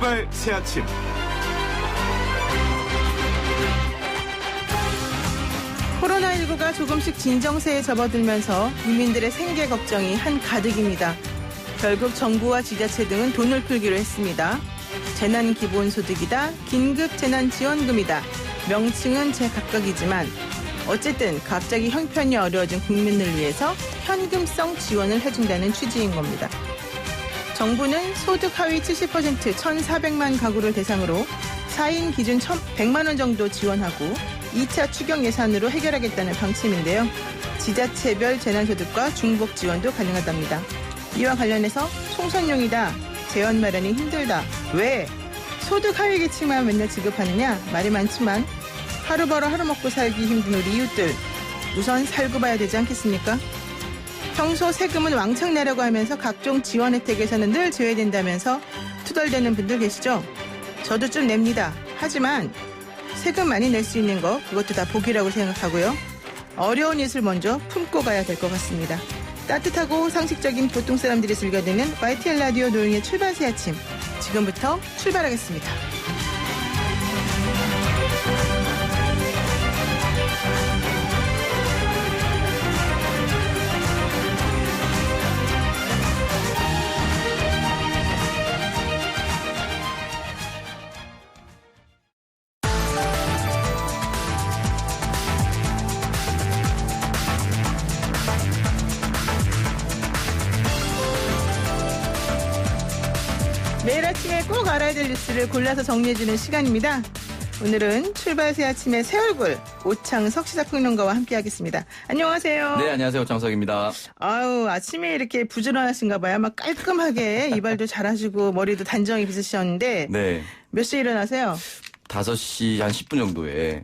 출발 새아침. 코로나19가 조금씩 진정세에 접어들면서 국민들의 생계 걱정이 한가득입니다. 결국 정부와 지자체 등은 돈을 풀기로 했습니다. 재난기본소득이다, 긴급재난지원금이다. 명칭은 제각각이지만 어쨌든 갑자기 형편이 어려워진 국민을 위해서 현금성 지원을 해준다는 취지인 겁니다. 정부는 소득 하위 70% 1,400만 가구를 대상으로 4인 기준 100만 원 정도 지원하고 2차 추경 예산으로 해결하겠다는 방침인데요. 지자체별 재난소득과 중복 지원도 가능하답니다. 이와 관련해서 총선용이다, 재원 마련이 힘들다, 왜? 소득 하위 계층만 맨날 지급하느냐? 말이 많지만 하루 벌어 하루 먹고 살기 힘든 우리 이웃들, 우선 살고 봐야 되지 않겠습니까? 평소 세금은 왕창 내라고 하면서 각종 지원 혜택에서는 늘 제외된다면서 투덜대는 분들 계시죠? 저도 좀 냅니다. 하지만 세금 많이 낼 수 있는 거, 그것도 다 복이라고 생각하고요. 어려운 이웃을 먼저 품고 가야 될 것 같습니다. 따뜻하고 상식적인 보통 사람들이 즐겨듣는 YTN 라디오 노영의 출발 새 아침. 지금부터 출발하겠습니다. 매일 아침에 꼭 알아야 될 뉴스를 골라서 정리해주는 시간입니다. 오늘은 출발 새 아침의 새 얼굴 오창석 시사평론가와 함께하겠습니다. 안녕하세요. 네, 안녕하세요. 오창석입니다. 아유, 아침에 이렇게 부지런하신가 봐요. 막 깔끔하게 이발도 잘하시고 머리도 단정히 빗으셨는데 네. 몇 시에 일어나세요? 5시 한 10분 정도에.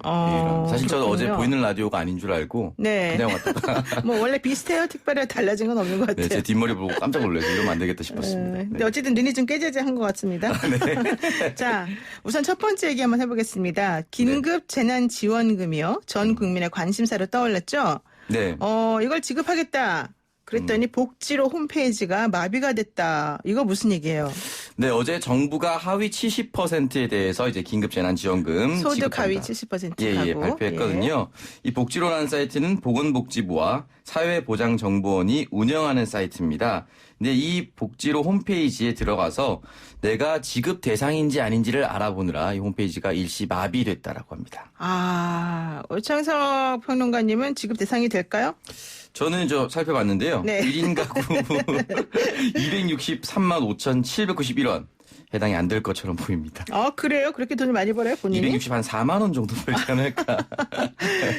사실 저도 어제 보이는 라디오가 아닌 줄 알고 네. 그냥 왔다가 뭐 원래 비슷해요. 특별히 달라진 건 없는 것 같아요. 네, 제 뒷머리 보고 깜짝 놀라서 이러면 안 되겠다 싶었습니다. 근데 네. 어쨌든 눈이 좀 깨재재한 것 같습니다. 네. 자, 우선 첫 번째 얘기 한번 해보겠습니다. 긴급 재난지원금이요. 전 국민의 관심사로 떠올랐죠? 네. 이걸 지급하겠다. 그랬더니 복지로 홈페이지가 마비가 됐다. 이거 무슨 얘기예요? 네, 어제 정부가 하위 70%에 대해서 이제 긴급재난지원금 소득 지급한다. 하위 70% 예, 하고. 발표했거든요. 이 복지로라는 사이트는 보건복지부와 사회보장정보원이 운영하는 사이트입니다. 근데 이 복지로 홈페이지에 들어가서 내가 지급 대상인지 아닌지를 알아보느라 이 홈페이지가 일시 마비됐다라고 합니다. 오창석 평론가님은 지급 대상이 될까요? 저는 살펴봤는데요. 네. 1인 가구 263만 5,791원. 해당이 안 될 것처럼 보입니다. 그래요? 그렇게 돈을 많이 벌어요, 본인이? 264만 원 정도 벌지 않을까.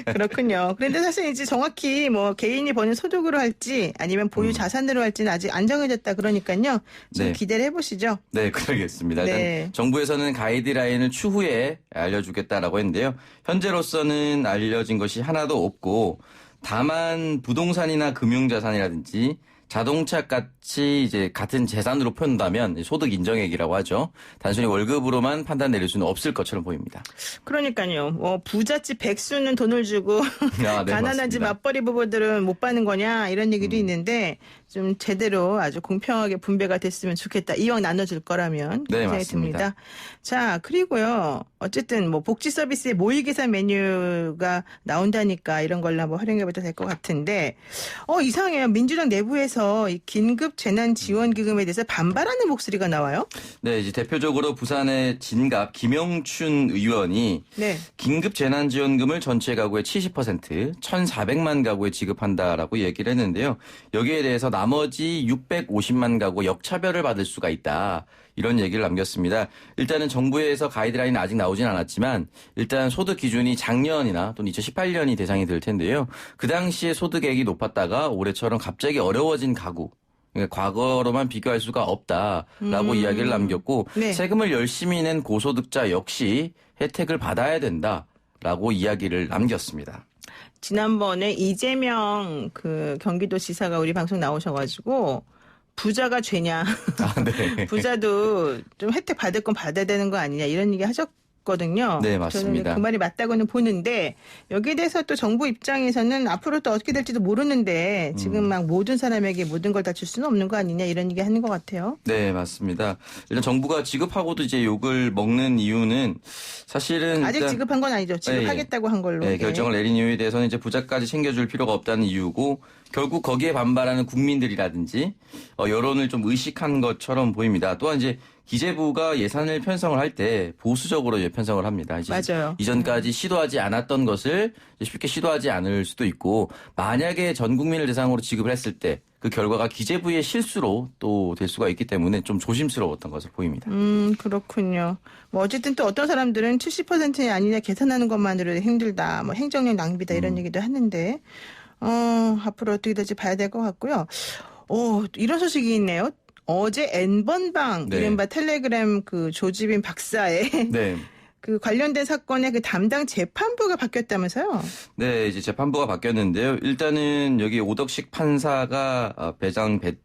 그렇군요. 그런데 사실 이제 정확히 뭐 개인이 버는 소득으로 할지 아니면 보유 자산으로 할지는 아직 안 정해졌다 그러니까요. 좀 네. 기대를 해보시죠. 네, 그러겠습니다. 네. 일단 정부에서는 가이드라인을 추후에 알려주겠다라고 했는데요. 현재로서는 알려진 것이 하나도 없고 다만 부동산이나 금융자산이라든지 자동차 같이 이제 같은 재산으로 표현한다면 소득 인정액이라고 하죠. 단순히 월급으로만 판단 내릴 수는 없을 것처럼 보입니다. 그러니까요. 부잣집 백수는 돈을 주고 네, 가난한 집 맞습니다. 맞벌이 부부들은 못 받는 거냐 이런 얘기도 있는데 좀 제대로 아주 공평하게 분배가 됐으면 좋겠다. 이왕 나눠줄 거라면 네, 생각이 맞습니다. 듭니다. 자, 그리고요. 어쨌든 뭐 복지 서비스의 모의 계산 메뉴가 나온다니까 이런 걸로 한번 활용해봐도 될 것 같은데 이상해요. 민주당 내부에서 이 긴급 재난지원기금에 대해서 반발하는 목소리가 나와요. 네, 이제 대표적으로 부산의 진갑 김영춘 의원이 네. 긴급 재난지원금을 전체 가구의 70%, 1,400만 가구에 지급한다라고 얘기를 했는데요. 여기에 대해서 나머지 650만 가구 역차별을 받을 수가 있다. 이런 얘기를 남겼습니다. 일단은 정부에서 가이드라인은 아직 나오진 않았지만 일단 소득 기준이 작년이나 또는 2018년이 대상이 될 텐데요. 그 당시에 소득액이 높았다가 올해처럼 갑자기 어려워진 가구. 그러니까 과거로만 비교할 수가 없다라고 이야기를 남겼고 네. 세금을 열심히 낸 고소득자 역시 혜택을 받아야 된다라고 이야기를 남겼습니다. 지난번에 이재명 그 경기도지사가 우리 방송 나오셔가지고 부자가 죄냐. 네. 부자도 좀 혜택 받을 건 받아야 되는 거 아니냐 이런 얘기 하셨 같거든요. 네, 맞습니다. 저는 그 말이 맞다고는 보는데 여기에 대해서 또 정부 입장에서는 앞으로 또 어떻게 될지도 모르는데 지금 막 모든 사람에게 모든 걸 다 줄 수는 없는 거 아니냐 이런 얘기 하는 것 같아요. 네, 맞습니다. 일단 정부가 지급하고도 이제 욕을 먹는 이유는 사실은 아직 일단 지급한 건 아니죠. 지급하겠다고 한 걸로. 네, 결정을 내린 이유에 대해서는 이제 부자까지 챙겨줄 필요가 없다는 이유고 결국 거기에 반발하는 국민들이라든지 여론을 좀 의식한 것처럼 보입니다. 또한 이제 기재부가 예산을 편성을 할 때 보수적으로 이제 편성을 합니다. 이제 맞아요. 이전까지 시도하지 않았던 것을 쉽게 시도하지 않을 수도 있고 만약에 전 국민을 대상으로 지급을 했을 때 그 결과가 기재부의 실수로 또 될 수가 있기 때문에 좀 조심스러웠던 것으로 보입니다. 그렇군요. 뭐 어쨌든 또 어떤 사람들은 70% 아니냐 계산하는 것만으로도 힘들다. 뭐 행정력 낭비다 이런 얘기도 하는데 앞으로 어떻게 될지 봐야 될 것 같고요. 이런 소식이 있네요. 어제 N번방 네. 이른바 텔레그램 그 조지빈 박사의 네. 그 관련된 사건의 그 담당 재판부가 바뀌었다면서요? 네, 이제 재판부가 바뀌었는데요. 일단은 여기 오덕식 판사가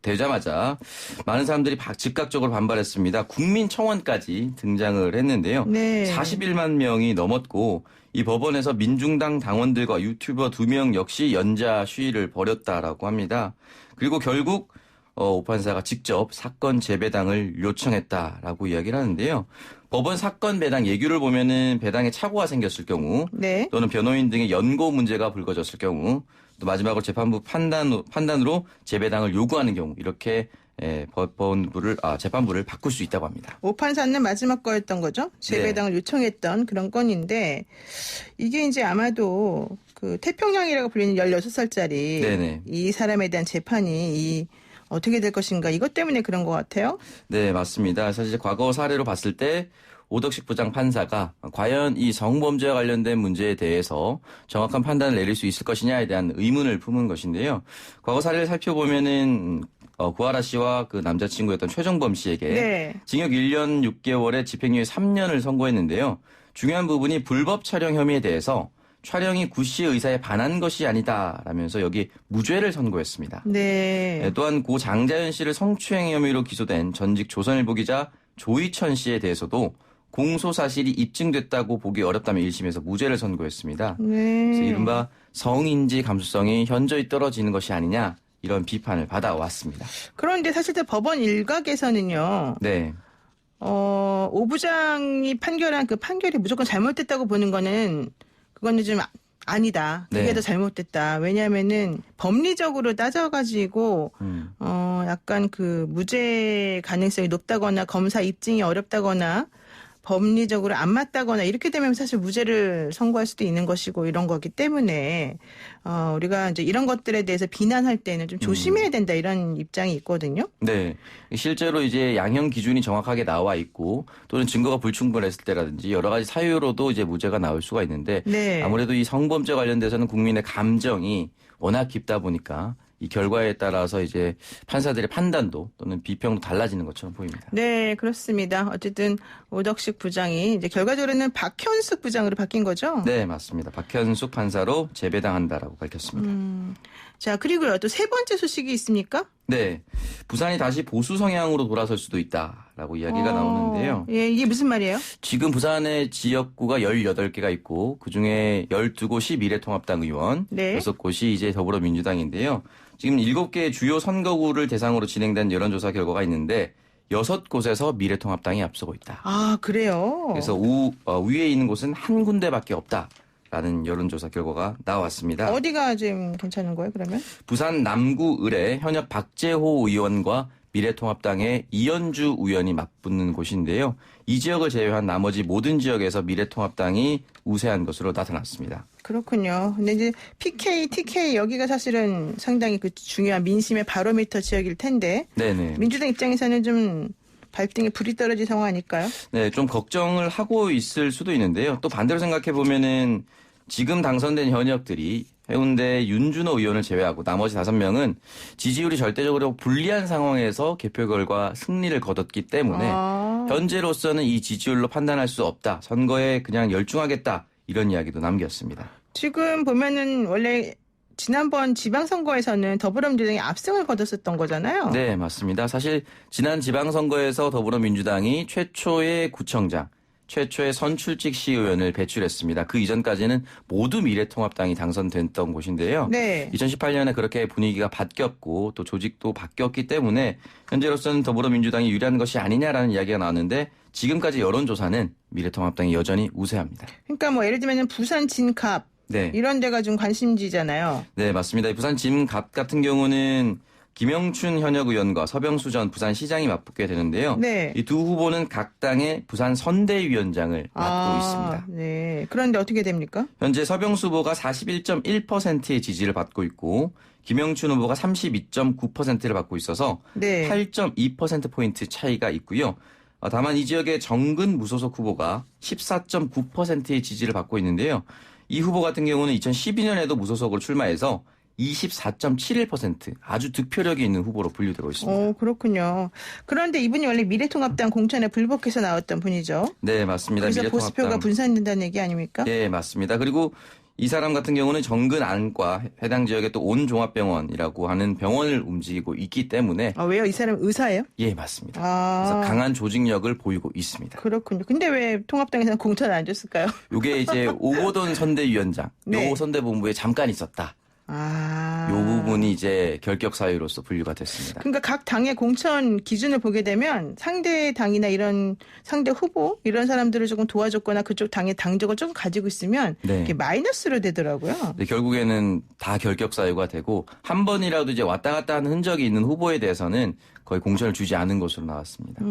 되자마자 많은 사람들이 즉각적으로 반발했습니다. 국민청원까지 등장을 했는데요. 네. 41만 명이 넘었고 이 법원에서 민중당 당원들과 유튜버 2명 역시 연좌 시위를 벌였다라고 합니다. 그리고 결국 오 판사가 직접 사건 재배당을 요청했다라고 이야기를 하는데요. 법원 사건 배당 예규를 보면은 배당에 착오가 생겼을 경우 네. 또는 변호인 등의 연고 문제가 불거졌을 경우 또 마지막으로 재판부 판단으로 재배당을 요구하는 경우 이렇게 재판부를 바꿀 수 있다고 합니다. 오 판사는 마지막 거였던 거죠? 재배당을 요청했던 그런 건인데 이게 이제 아마도 그 태평양이라고 불리는 16살짜리 네네. 이 사람에 대한 재판이 어떻게 될 것인가 이것 때문에 그런 것 같아요. 네, 맞습니다. 사실 과거 사례로 봤을 때 오덕식 부장 판사가 과연 이 성범죄와 관련된 문제에 대해서 정확한 판단을 내릴 수 있을 것이냐에 대한 의문을 품은 것인데요. 과거 사례를 살펴보면은 구하라 씨와 그 남자친구였던 최정범 씨에게 네. 징역 1년 6개월에 집행유예 3년을 선고했는데요. 중요한 부분이 불법 촬영 혐의에 대해서 촬영이 구 씨의 의사에 반한 것이 아니다라면서 여기 무죄를 선고했습니다. 네. 또한 고 장자연 씨를 성추행 혐의로 기소된 전직 조선일보 기자 조희천 씨에 대해서도 공소 사실이 입증됐다고 보기 어렵다며 1심에서 무죄를 선고했습니다. 네. 그래서 이른바 성인지 감수성이 현저히 떨어지는 것이 아니냐 이런 비판을 받아왔습니다. 그런데 사실 법원 일각에서는요. 네. 오 부장이 판결한 그 판결이 무조건 잘못됐다고 보는 거는 그거는 좀 아니다. 그게 네. 더 잘못됐다. 왜냐하면은 법리적으로 따져가지고 약간 그 무죄 가능성이 높다거나 검사 입증이 어렵다거나 법리적으로 안 맞다거나 이렇게 되면 사실 무죄를 선고할 수도 있는 것이고 이런 거기 때문에 우리가 이제 이런 것들에 대해서 비난할 때는 좀 조심해야 된다 이런 입장이 있거든요. 네. 실제로 이제 양형 기준이 정확하게 나와 있고 또는 증거가 불충분했을 때라든지 여러 가지 사유로도 이제 무죄가 나올 수가 있는데 네. 아무래도 이 성범죄 관련돼서는 국민의 감정이 워낙 깊다 보니까 이 결과에 따라서 이제 판사들의 판단도 또는 비평도 달라지는 것처럼 보입니다. 네, 그렇습니다. 어쨌든 오덕식 부장이 이제 결과적으로는 박현숙 부장으로 바뀐 거죠? 네, 맞습니다. 박현숙 판사로 재배당한다라고 밝혔습니다. 자, 그리고요. 또 세 번째 소식이 있습니까? 네. 부산이 다시 보수 성향으로 돌아설 수도 있다라고 이야기가 나오는데요. 예, 이게 무슨 말이에요? 지금 부산의 지역구가 18개가 있고 그중에 12곳이 미래통합당 의원, 네. 6곳이 이제 더불어민주당인데요. 지금 7개의 주요 선거구를 대상으로 진행된 여론조사 결과가 있는데 6곳에서 미래통합당이 앞서고 있다. 아, 그래요? 그래서 위에 있는 곳은 한 군데밖에 없다라는 여론조사 결과가 나왔습니다. 어디가 지금 괜찮은 거예요, 그러면? 부산 남구 을의 현역 박재호 의원과 미래통합당의 이현주 의원이 맞붙는 곳인데요. 이 지역을 제외한 나머지 모든 지역에서 미래통합당이 우세한 것으로 나타났습니다. 그렇군요. 근데 이제 PK, TK 여기가 사실은 상당히 그 중요한 민심의 바로미터 지역일 텐데 네네. 민주당 입장에서는 좀 발등에 불이 떨어진 상황 아닐까요? 네, 좀 걱정을 하고 있을 수도 있는데요. 또 반대로 생각해 보면은 지금 당선된 현역들이 해운대 윤준호 의원을 제외하고 나머지 5명은 지지율이 절대적으로 불리한 상황에서 개표 결과 승리를 거뒀기 때문에 현재로서는 이 지지율로 판단할 수 없다. 선거에 그냥 열중하겠다. 이런 이야기도 남겼습니다. 지금 보면은 원래 지난번 지방선거에서는 더불어민주당이 압승을 거뒀었던 거잖아요. 네, 맞습니다. 사실 지난 지방선거에서 더불어민주당이 최초의 구청장, 최초의 선출직 시의원을 배출했습니다. 그 이전까지는 모두 미래통합당이 당선됐던 곳인데요. 네. 2018년에 그렇게 분위기가 바뀌었고 또 조직도 바뀌었기 때문에 현재로서는 더불어민주당이 유리한 것이 아니냐라는 이야기가 나왔는데 지금까지 여론조사는 미래통합당이 여전히 우세합니다. 그러니까 뭐 예를 들면 부산 진갑 네. 이런 데가 좀 관심지잖아요. 네, 맞습니다. 부산 진갑 같은 경우는 김영춘 현역 의원과 서병수 전 부산시장이 맞붙게 되는데요. 네. 이 두 후보는 각 당의 부산 선대위원장을 맡고 있습니다. 네. 그런데 어떻게 됩니까? 현재 서병수 후보가 41.1%의 지지를 받고 있고 김영춘 후보가 32.9%를 받고 있어서 네. 8.2%포인트 차이가 있고요. 다만 이 지역의 정근 무소속 후보가 14.9%의 지지를 받고 있는데요. 이 후보 같은 경우는 2012년에도 무소속으로 출마해서 24.71% 아주 득표력이 있는 후보로 분류되고 있습니다. 그렇군요. 그런데 이분이 원래 미래통합당 공천에 불복해서 나왔던 분이죠. 네, 맞습니다. 그래서 보수표가 분산된다는 얘기 아닙니까? 네, 맞습니다. 그리고 이 사람 같은 경우는 정근 안과 해당 지역의 또 온종합병원이라고 하는 병원을 움직이고 있기 때문에 왜요? 이 사람 의사예요? 예, 맞습니다. 그래서 강한 조직력을 보이고 있습니다. 그렇군요. 근데 왜 통합당에서는 공천을 안 줬을까요? 이게 이제 오고돈 선대위원장, 네. 요 선대본부에 잠깐 있었다. 요 부분이 이제 결격 사유로서 분류가 됐습니다. 그러니까 각 당의 공천 기준을 보게 되면 상대 당이나 이런 상대 후보 이런 사람들을 조금 도와줬거나 그쪽 당의 당적을 조금 가지고 있으면 네. 이게 마이너스로 되더라고요. 네, 결국에는 다 결격 사유가 되고 한 번이라도 이제 왔다 갔다 하는 흔적이 있는 후보에 대해서는 거의 공천을 주지 않은 것으로 나왔습니다.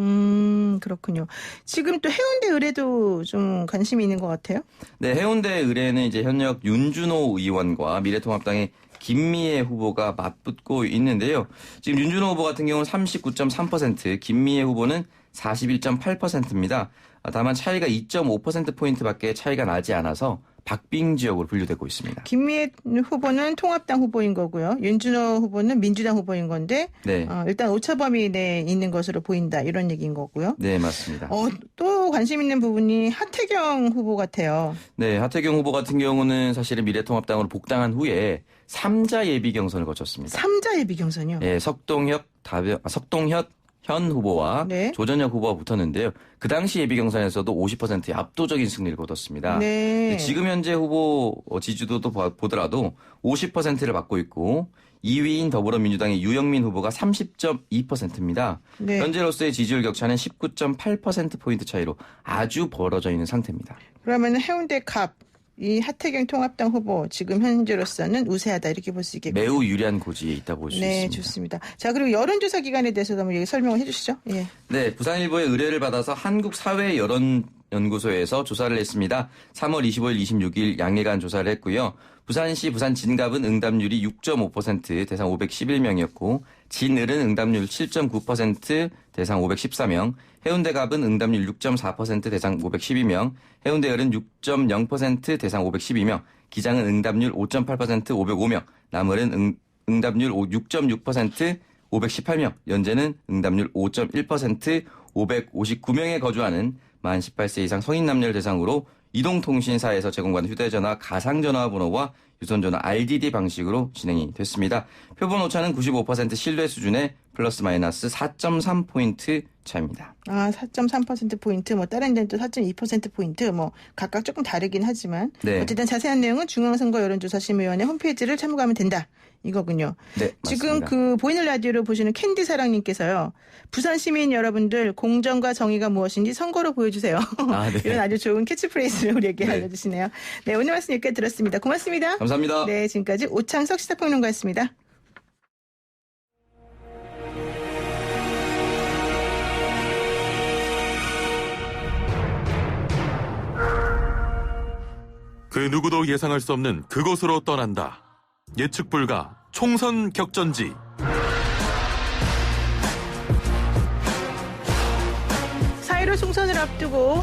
그렇군요. 지금 또 해운대 의뢰도 좀 관심이 있는 것 같아요. 네, 해운대 의뢰는 이제 현역 윤준호 의원과 미래통합당의 김미애 후보가 맞붙고 있는데요. 지금 윤준호 후보 같은 경우는 39.3%, 김미애 후보는 41.8%입니다. 다만 차이가 2.5%포인트밖에 차이가 나지 않아서 박빙 지역으로 분류되고 있습니다. 김미애 후보는 통합당 후보인 거고요. 윤준호 후보는 민주당 후보인 건데 네. 일단 오차범위 내에 있는 것으로 보인다 이런 얘기인 거고요. 네, 맞습니다. 또 관심 있는 부분이 하태경 후보 같아요. 네, 하태경 후보 같은 경우는 사실은 미래통합당으로 복당한 후에 3자 예비 경선을 거쳤습니다. 3자 예비 경선이요? 네, 석동혁 현 후보와 네. 조전혁 후보가 붙었는데요. 그 당시 예비 경선에서도 50%의 압도적인 승리를 거뒀습니다. 네. 지금 현재 후보 지지도도 보더라도 50%를 받고 있고 2위인 더불어민주당의 유영민 후보가 30.2%입니다. 네. 현재로서의 지지율 격차는 19.8%포인트 차이로 아주 벌어져 있는 상태입니다. 그러면 해운대 갑, 이 하태경 통합당 후보 지금 현재로서는 우세하다 이렇게 볼 수 있겠군요. 매우 유리한 고지에 있다고 볼 수 네, 있습니다. 좋습니다. 자, 그리고 여론조사 기간에 대해서도 한번 설명을 해주시죠. 예. 네, 부산일보의 의뢰를 받아서 한국사회여론연구소에서 조사를 했습니다. 3월 25일, 26일 양일간 조사를 했고요. 부산시 부산 진갑은 응답률이 6.5% 대상 511명이었고 진을은 응답률 7.9% 대상 514명, 해운대갑은 응답률 6.4% 대상 512명, 해운대을은 6.0% 대상 512명, 기장은 응답률 5.8% 505명, 남을은 응답률 6.6% 518명, 연제는 응답률 5.1% 559명에 거주하는 만 18세 이상 성인 남녀를 대상으로 이동통신사에서 제공받는 휴대전화 가상전화 번호와 유선전화 RDD 방식으로 진행이 됐습니다. 표본 오차는 95% 신뢰 수준의 플러스 마이너스 4.3포인트 차입니다. 4.3%포인트, 다른 데는 또 4.2%포인트, 각각 조금 다르긴 하지만. 네. 어쨌든 자세한 내용은 중앙선거 여론조사심의원회 홈페이지를 참고하면 된다. 이거군요. 네, 지금 맞습니다. 보이는 라디오로 보시는 캔디 사랑님께서요. 부산 시민 여러분들 공정과 정의가 무엇인지 선거로 보여주세요. 네. 이런 아주 좋은 캐치프레이즈를 우리에게 네. 알려주시네요. 네, 오늘 말씀 여기까지 들었습니다. 고맙습니다. 감사합니다. 네, 지금까지 오창석 시사평론가였습니다. 그 누구도 예상할 수 없는 그곳으로 떠난다. 예측 불가 총선 격전지. 사.15 총선을 앞두고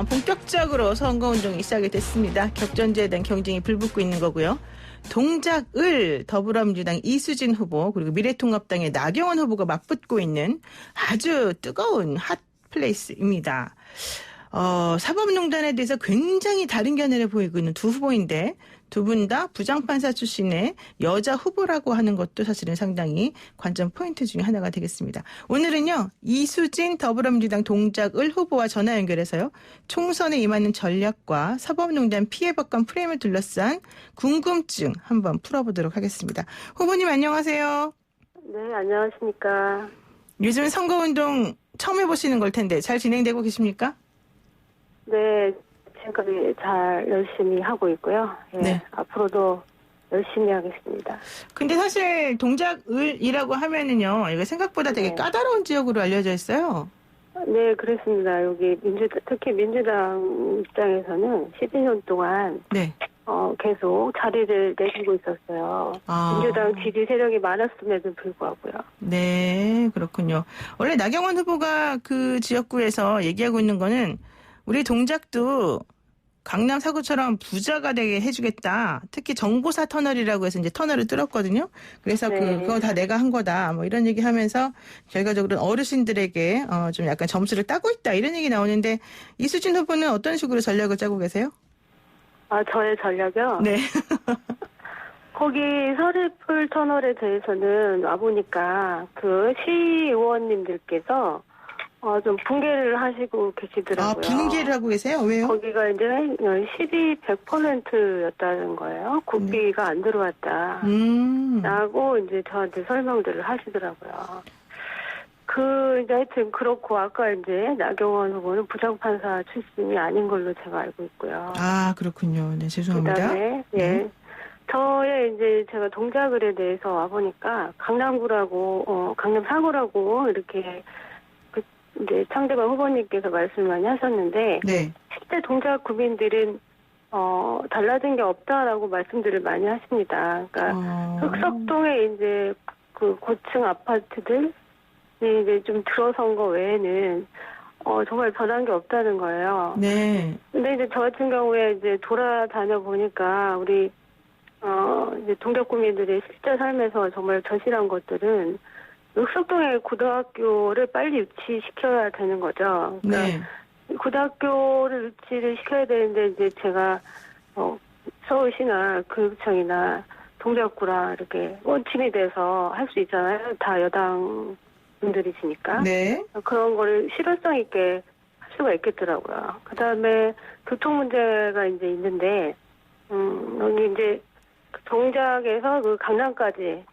본격적으로 선거운동이 시작이 됐습니다. 격전지에 대한 경쟁이 불붙고 있는 거고요. 동작을 더불어민주당 이수진 후보 그리고 미래통합당의 나경원 후보가 맞붙고 있는 아주 뜨거운 핫플레이스입니다. 사법농단에 대해서 굉장히 다른 견해를 보이고 있는 두 후보인데 두 분 다 부장판사 출신의 여자 후보라고 하는 것도 사실은 상당히 관전 포인트 중에 하나가 되겠습니다. 오늘은요. 이수진 더불어민주당 동작을 후보와 전화 연결해서요. 총선에 임하는 전략과 사법농단 피해법관 프레임을 둘러싼 궁금증 한번 풀어보도록 하겠습니다. 후보님 안녕하세요. 네, 안녕하십니까. 요즘 선거운동 처음 해보시는 걸 텐데 잘 진행되고 계십니까? 네, 지금까지 잘 열심히 하고 있고요. 예, 네. 앞으로도 열심히 하겠습니다. 근데 사실 동작을이라고 하면은요, 이거 생각보다 되게 네. 까다로운 지역으로 알려져 있어요. 네, 그렇습니다. 여기 특히 민주당 입장에서는 12년 동안 네. 계속 자리를 내주고 있었어요. 아. 민주당 지지 세력이 많았음에도 불구하고요. 네, 그렇군요. 원래 나경원 후보가 그 지역구에서 얘기하고 있는 거는 우리 동작도 강남 사구처럼 부자가 되게 해주겠다. 특히 정보사 터널이라고 해서 이제 터널을 뚫었거든요. 그래서 네. 그거 다 내가 한 거다. 뭐 이런 얘기 하면서 결과적으로 어르신들에게 좀 약간 점수를 따고 있다. 이런 얘기 나오는데 이수진 후보는 어떤 식으로 전략을 짜고 계세요? 아, 저의 전략이요? 네. 거기 서리풀 터널에 대해서는 와보니까 그 시의원님들께서 좀 붕괴를 하시고 계시더라고요. 아, 분개를 하고 계세요? 왜요? 거기가 이제 100%였다는 거예요. 국비가 안 들어왔다. 라고 이제 저한테 설명들을 하시더라고요. 이제 하여튼 그렇고 아까 이제 나경원 후보는 부장판사 출신이 아닌 걸로 제가 알고 있고요. 아, 그렇군요. 네, 죄송합니다. 그다음에 예. 저의 이제 제가 동작을에 대해서 와보니까 강남구라고, 강남 사구라고 이렇게 이제 상대방 후보님께서 말씀을 많이 하셨는데, 네. 실제 동작 구민들은, 달라진 게 없다라고 말씀들을 많이 하십니다. 그러니까, 흑석동에 이제 그 고층 아파트들이 이제 좀 들어선 거 외에는, 정말 변한 게 없다는 거예요. 네. 근데 이제 저 같은 경우에 이제 돌아다녀 보니까 우리, 이제 동작 구민들의 실제 삶에서 정말 절실한 것들은 흑석동의 고등학교를 빨리 유치시켜야 되는 거죠. 그러니까 네. 고등학교를 유치를 시켜야 되는데 이제 제가 서울시나 교육청이나 동작구라 이렇게 원팀이 돼서 할 수 있잖아요. 다 여당 분들이시니까. 네. 그런 거를 실효성 있게 할 수가 있겠더라고요. 그다음에 교통 문제가 이제 있는데 여기 이제 동작에서 그 강남까지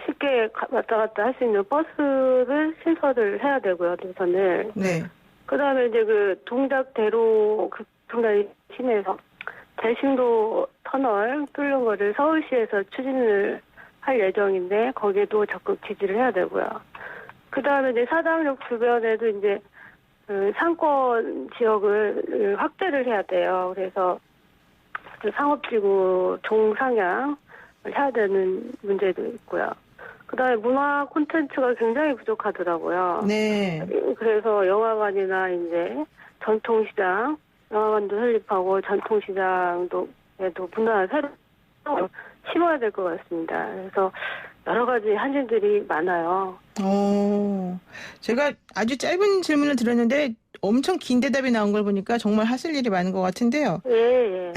쉽게 왔다 갔다 할 수 있는 버스를 신설을 해야 되고요, 노선을. 네. 그 다음에 이제 그 동작대로 교통단이 심해서 대심도 터널 뚫는 거를 서울시에서 추진을 할 예정인데 거기에도 적극 지지를 해야 되고요. 그 다음에 이제 사당역 주변에도 이제 그 상권 지역을 확대를 해야 돼요. 그래서 그 상업지구 종상향 해야 되는 문제도 있고요. 그다음에 문화 콘텐츠가 굉장히 부족하더라고요. 네. 그래서 영화관이나 이제 전통시장, 영화관도 설립하고 전통시장도 문화 새로 심어야 될 것 같습니다. 그래서 여러 가지 한진들이 많아요. 제가 아주 짧은 질문을 드렸는데 엄청 긴 대답이 나온 걸 보니까 정말 하실 일이 많은 것 같은데요. 예.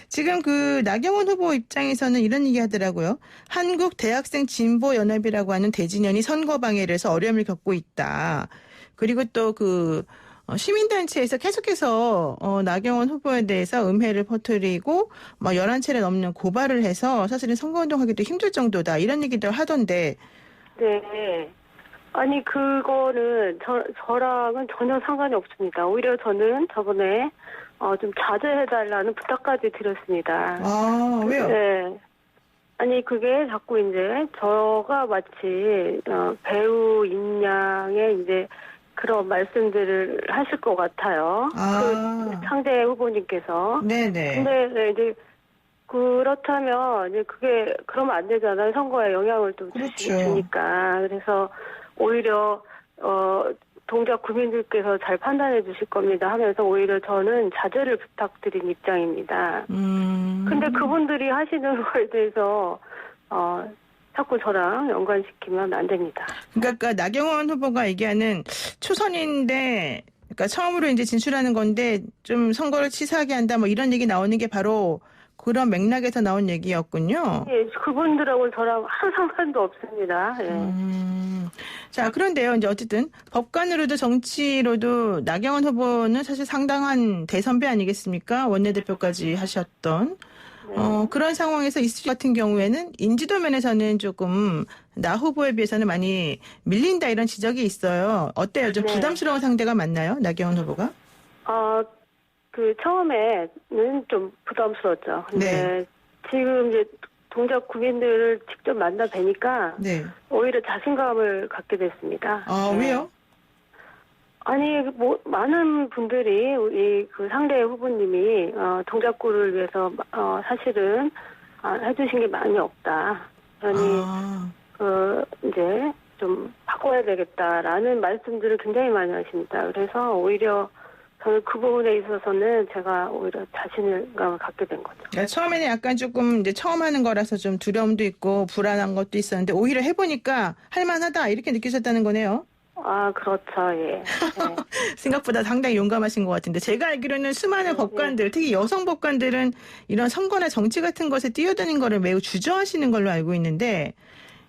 지금 그 나경원 후보 입장에서는 이런 얘기 하더라고요. 한국 대학생 진보 연합이라고 하는 대진연이 선거 방해를 해서 어려움을 겪고 있다. 그리고 또 그 시민단체에서 계속해서 나경원 후보에 대해서 음해를 퍼뜨리고 막 11차례 넘는 고발을 해서 사실은 선거운동하기도 힘들 정도다. 이런 얘기들 하던데. 네. 아니 그거는 저랑은 전혀 상관이 없습니다. 오히려 저는 저번에 좀 자제해달라는 부탁까지 드렸습니다. 아, 왜요? 네. 아니 그게 자꾸 이제 저가 마치 배우 인양의 이제 그런 말씀들을 하실 것 같아요. 그 상대 후보님께서. 네네. 근데 이제 그렇다면 이제 그게 그러면 안 되잖아요. 선거에 영향을 또 그렇죠. 주니까. 그래서 오히려 동작 구민들께서 잘 판단해 주실 겁니다 하면서 오히려 저는 자제를 부탁드린 입장입니다. 근데 그분들이 하시는 거에 대해서 자꾸 저랑 연관시키면 안 됩니다. 그러니까 나경원 후보가 얘기하는 초선인데, 그러니까 처음으로 이제 진출하는 건데 좀 선거를 치사하게 한다, 뭐 이런 얘기 나오는 게 바로 그런 맥락에서 나온 얘기였군요. 예, 그분들하고는 저랑 아무 상관도 없습니다. 예. 자, 그런데요. 이제 어쨌든 법관으로도 정치로도 나경원 후보는 사실 상당한 대선배 아니겠습니까? 원내대표까지 하셨던. 그런 상황에서 이수지 같은 경우에는 인지도 면에서는 조금 나 후보에 비해서는 많이 밀린다 이런 지적이 있어요. 어때요? 좀 네. 부담스러운 상대가 맞나요? 나경원 후보가? 처음에는 좀 부담스러웠죠. 근데 지금 이제 동작 구민들을 직접 만나 뵈니까 네. 오히려 자신감을 갖게 됐습니다. 네. 왜요? 아니, 많은 분들이 우리 그 상대 후보님이, 동작구를 위해서, 사실은, 해주신 게 많이 없다. 그러니, 이제 좀 바꿔야 되겠다라는 말씀들을 굉장히 많이 하십니다. 그래서 오히려 저는 그 부분에 있어서는 제가 오히려 자신감을 갖게 된 거죠. 그러니까 처음에는 약간 조금 이제 처음 하는 거라서 좀 두려움도 있고 불안한 것도 있었는데 오히려 해보니까 할만하다 이렇게 느끼셨다는 거네요. 그렇죠, 예. 네. 생각보다 상당히 용감하신 것 같은데 제가 알기로는 수많은 법관들, 특히 여성 법관들은 이런 선거나 정치 같은 것에 뛰어드는 거를 매우 주저하시는 걸로 알고 있는데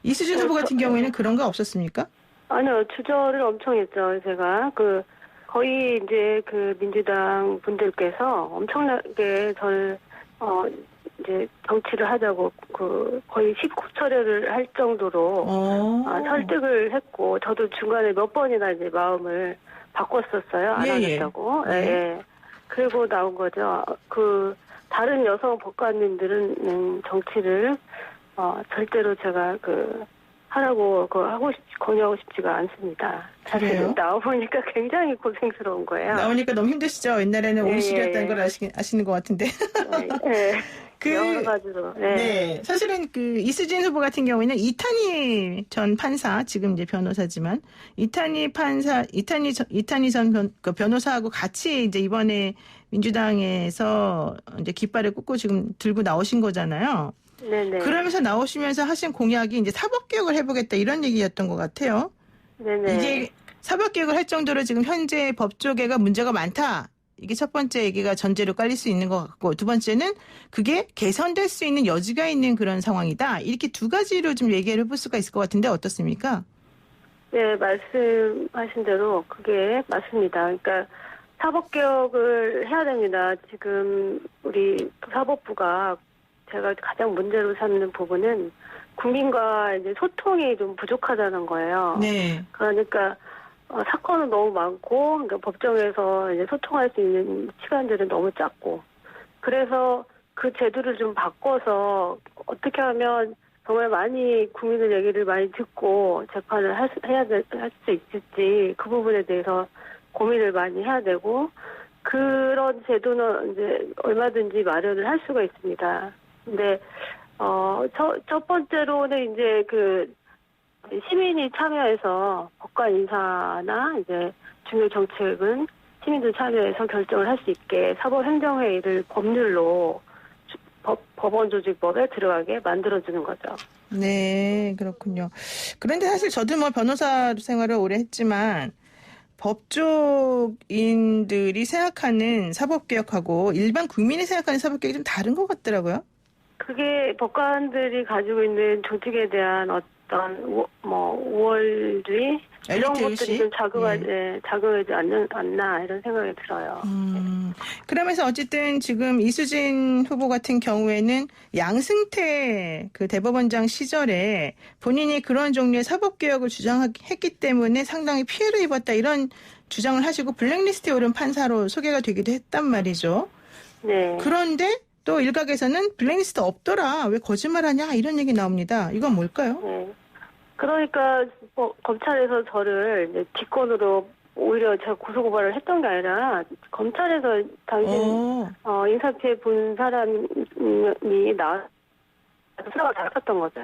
이수진 후보 같은 경우에는 그런 거 없었습니까? 아니요, 주저를 엄청 했죠. 제가 거의 이제 그 민주당 분들께서 엄청나게 저를 이제 정치를 하자고 거의 19철회를 할 정도로 설득을 했고 저도 중간에 몇 번이나 이제 마음을 바꿨었어요. 안 하겠다고. 예. 그리고 나온 거죠. 다른 여성 법관님들은 정치를 절대로 제가 하라고 권유하고 싶지가 않습니다. 사실 그래요? 나와보니까 굉장히 고생스러운 거예요. 나오니까 너무 힘드시죠? 옛날에는 온실이었다는 걸 아시는 것 같은데. 여러 가지로. 네. 사실은 이수진 후보 같은 경우에는 이탄희 전 판사, 지금 이제 변호사지만, 이탄희 전 변호사하고 같이 이제 이번에 민주당에서 이제 깃발을 꽂고 지금 들고 나오신 거잖아요. 네네. 그러면서 나오시면서 하신 공약이 이제 사법개혁을 해보겠다 이런 얘기였던 것 같아요. 네네. 이게 사법개혁을 할 정도로 지금 현재 법조계가 문제가 많다. 이게 첫 번째 얘기가 전제로 깔릴 수 있는 것 같고 두 번째는 그게 개선될 수 있는 여지가 있는 그런 상황이다. 이렇게 두 가지로 좀 얘기를 해볼 수가 있을 것 같은데 어떻습니까? 네, 말씀하신 대로 그게 맞습니다. 그러니까 사법개혁을 해야 됩니다. 지금 우리 사법부가 제가 가장 문제로 삼는 부분은 국민과 이제 소통이 좀 부족하다는 거예요. 네. 그러니까 사건은 너무 많고, 그러니까 법정에서 이제 소통할 수 있는 시간들은 너무 작고, 그래서 그 제도를 좀 바꿔서 어떻게 하면 정말 많이 국민의 얘기를 많이 듣고 재판을 할 수 있을지 그 부분에 대해서 고민을 많이 해야 되고, 그런 제도는 이제 얼마든지 마련을 할 수가 있습니다. 근데 첫 번째로는 이제 시민이 참여해서 법관 인사나 이제 중요 정책은 시민들 참여해서 결정을 할 수 있게 사법행정회의를 법률로 법원조직법에 들어가게 만들어주는 거죠. 네, 그렇군요. 그런데 사실 저도 변호사 생활을 오래 했지만 법조인들이 생각하는 사법개혁하고 일반 국민이 생각하는 사법개혁이 좀 다른 것 같더라고요. 그게 법관들이 가지고 있는 조직에 대한 어떤 우월주의 이런 것들이 좀 작용하지 않나 이런 생각이 들어요. 그러면서 어쨌든 지금 이수진 후보 같은 경우에는 양승태 대법원장 시절에 본인이 그런 종류의 사법개혁을 주장했기 때문에 상당히 피해를 입었다 이런 주장을 하시고 블랙리스트에 오른 판사로 소개가 되기도 했단 말이죠. 네. 그런데 또 일각에서는 블랙리스트 없더라. 왜 거짓말하냐 이런 얘기 나옵니다. 이건 뭘까요? 네. 그러니까 검찰에서 저를 이제 뒷건으로 오히려 제가 고소고발을 했던 게 아니라 검찰에서 당신 인사피해 본 사람이 수사가 나갔던 거죠.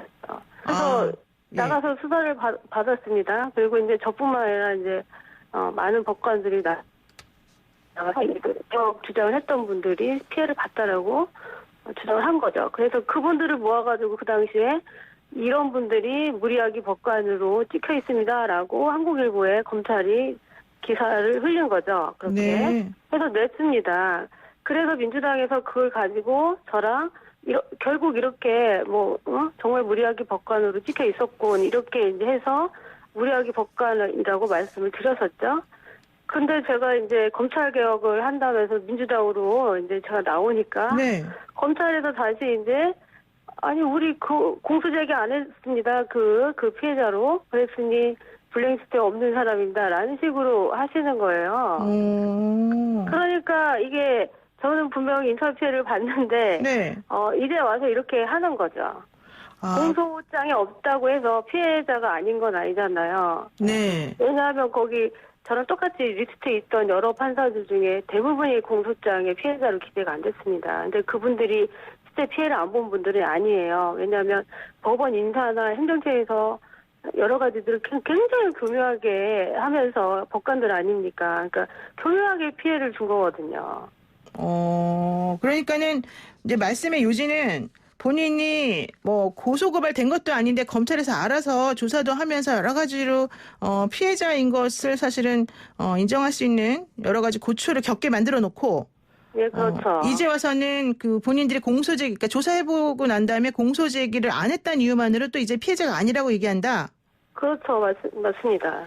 그래서 나가서 수사를 받았습니다. 그리고 이제 저뿐만 아니라 이제 많은 법관들이 나가서 주장을 했던 분들이 피해를 봤다라고 주장을 한 거죠. 그래서 그분들을 모아가지고 그 당시에 이런 분들이 무리하게 법관으로 찍혀 있습니다라고 한국일보에 검찰이 기사를 흘린 거죠. 그렇게 해서 냈습니다. 그래서 민주당에서 그걸 가지고 저랑 결국 이렇게 정말 무리하게 법관으로 찍혀 있었고 이렇게 이제 해서 무리하게 법관이라고 말씀을 드렸었죠. 근데 제가 이제 검찰 개혁을 한다면서 민주당으로 이제 제가 나오니까 네. 검찰에서 다시 이제 아니 우리 그 공소 제기 안 했습니다. 그 피해자로 그랬으니 블랙리스트에 없는 사람입니다라는 식으로 하시는 거예요. 그러니까 이게 저는 분명히 인사 피해를 봤는데 네. 이제 와서 이렇게 하는 거죠. 공소장이 없다고 해서 피해자가 아닌 건 아니잖아요. 네. 왜냐하면 거기 저랑 똑같이 리스트에 있던 여러 판사들 중에 대부분이 공소장에 피해자로 기재가 안 됐습니다. 근데 그분들이 실제 피해를 안 본 분들은 아니에요. 왜냐하면 법원 인사나 행정처에서 여러 가지들을 굉장히 교묘하게 하면서 법관들 아닙니까? 그러니까 교묘하게 피해를 준 거거든요. 그러니까는 이제 말씀의 요지는 본인이 뭐 고소고발 된 것도 아닌데 검찰에서 알아서 조사도 하면서 여러 가지로 피해자인 것을 사실은 인정할 수 있는 여러 가지 고초를 겪게 만들어 놓고 예, 그렇죠. 이제 와서는 그 본인들이 공소제기, 그러니까 조사해보고 난 다음에 공소제기를 안 했다는 이유만으로 또 이제 피해자가 아니라고 얘기한다. 그렇죠. 맞습니다.